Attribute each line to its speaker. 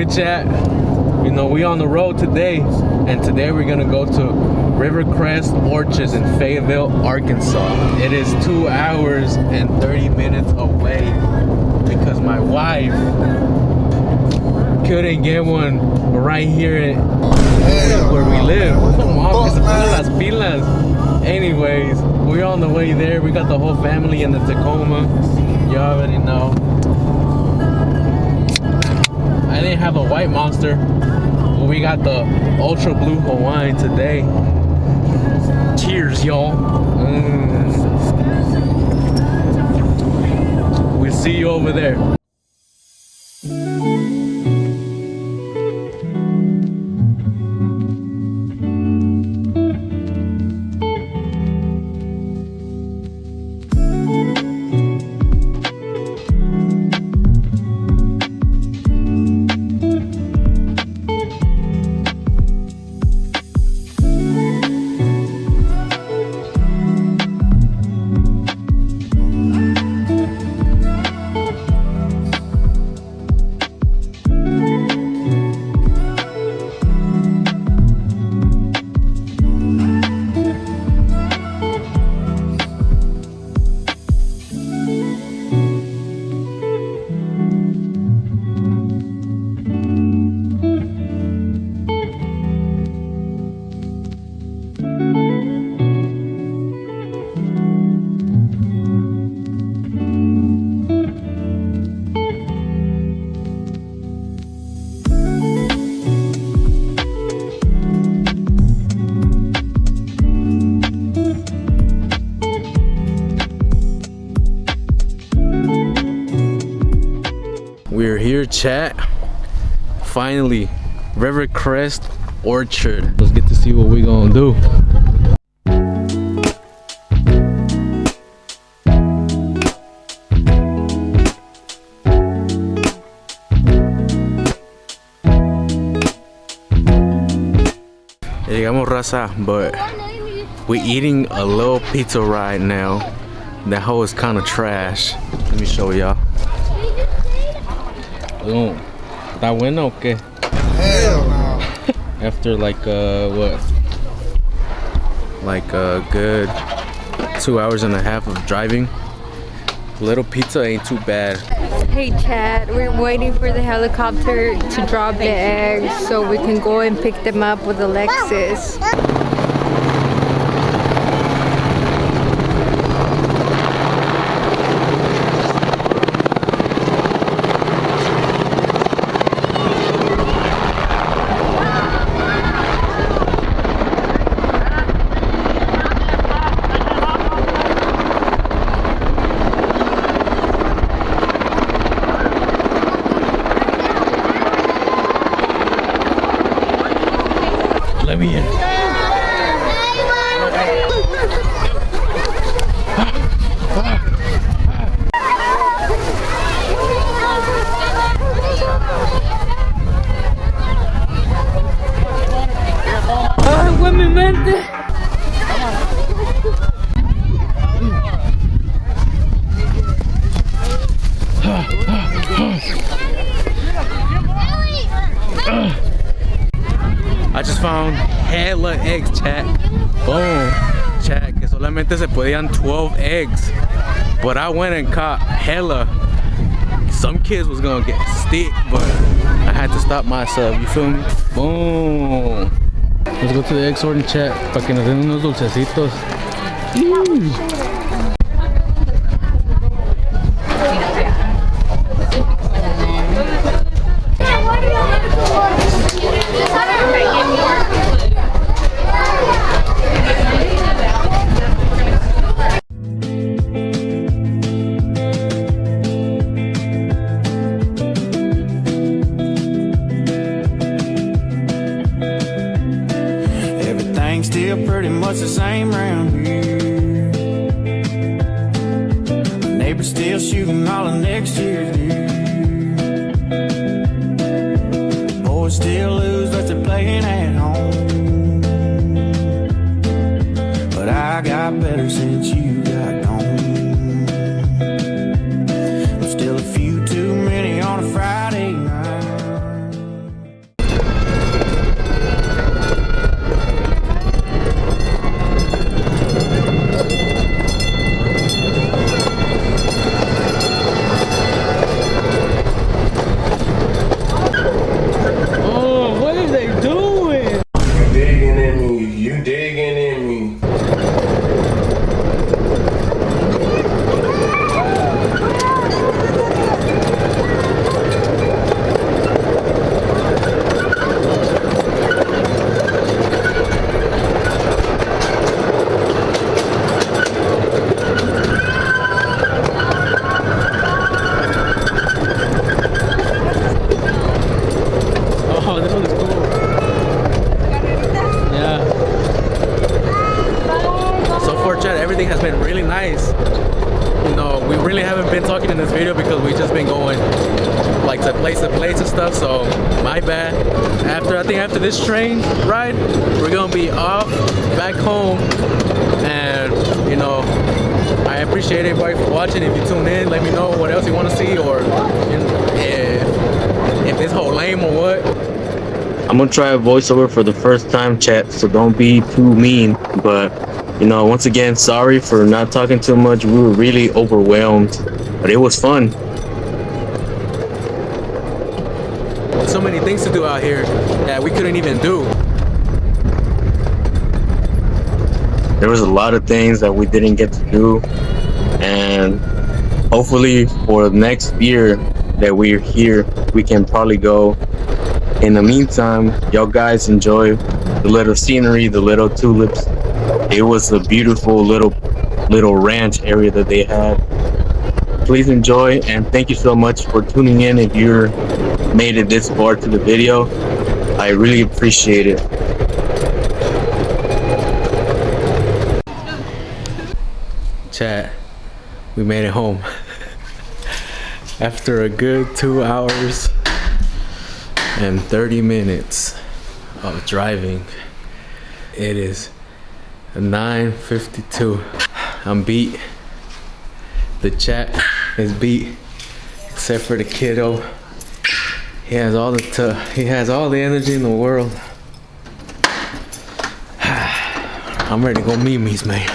Speaker 1: good, chat? You know, we on the road today, and today we're gonna go to Rivercrest Orchards in Fayetteville, Arkansas. It is 2 hours and 30 minutes away because my wife couldn't get one right here where we live. Come on, que se pongan las pilas. Anyways, we're on the way there. We got the whole family in the Tacoma. You already know. I didn't have a white Monster, but we got the Ultra Blue Hawaiian today. Cheers, y'all. We'll see you over there. We're here, chat. Finally, Rivercrest Orchard. Let's get to see what we're gonna do. Llegamos, raza, but we're eating a little pizza right now. That hoe is kind of trash. Let me show y'all. ¿Está bueno o qué?
Speaker 2: Hell no.
Speaker 1: After like what? Like a good 2 hours and a half of driving. Little pizza ain't too bad.
Speaker 3: Hey Chad, we're waiting for the helicopter to drop the eggs so we can go and pick them up with Alexis.
Speaker 1: Let me in.
Speaker 3: ¡Agua en mi mente!
Speaker 1: I just found hella eggs, chat. Boom. Chat, que solamente se podían 12 eggs. But I went and caught hella. Some kids was gonna get stick, but I had to stop myself, you feel me? Boom. Let's go to the egg sorting, chat, para que nos den unos dulcecitos.
Speaker 4: Still pretty much the same round here. The neighbors still shooting all of next year's deer. Boys still lose, but they're playing at home. But I got better since you got gone. I'm still a few too many on a Friday night.
Speaker 1: everything has been really nice. You know, we really haven't been talking in this video because we've just been going like to place and stuff, so my bad. I think after this train ride, we're gonna be off back home. And you know, I appreciate everybody for watching. If you tune in, let me know what else you want to see, or if this whole lame or what.
Speaker 5: I'm gonna try a voiceover for the first time, chat, so don't be too mean. But you know, once again, sorry for not talking too much. We were really overwhelmed, but it was fun.
Speaker 1: So many things to do out here that we couldn't even do.
Speaker 5: There was a lot of things that we didn't get to do, and hopefully for next year that we're here, we can probably go. In the meantime, y'all guys enjoy the little scenery, the little tulips. It was a beautiful little ranch area that they had. Please enjoy, and thank you so much for tuning in. If you're made it this far to the video, I really appreciate it.
Speaker 1: Chat, we made it home after a good 2 hours and 30 minutes of driving. It is 9:52. I'm beat. The chat is beat, except for the kiddo. He has all the energy in the world. I'm ready to go memes, man.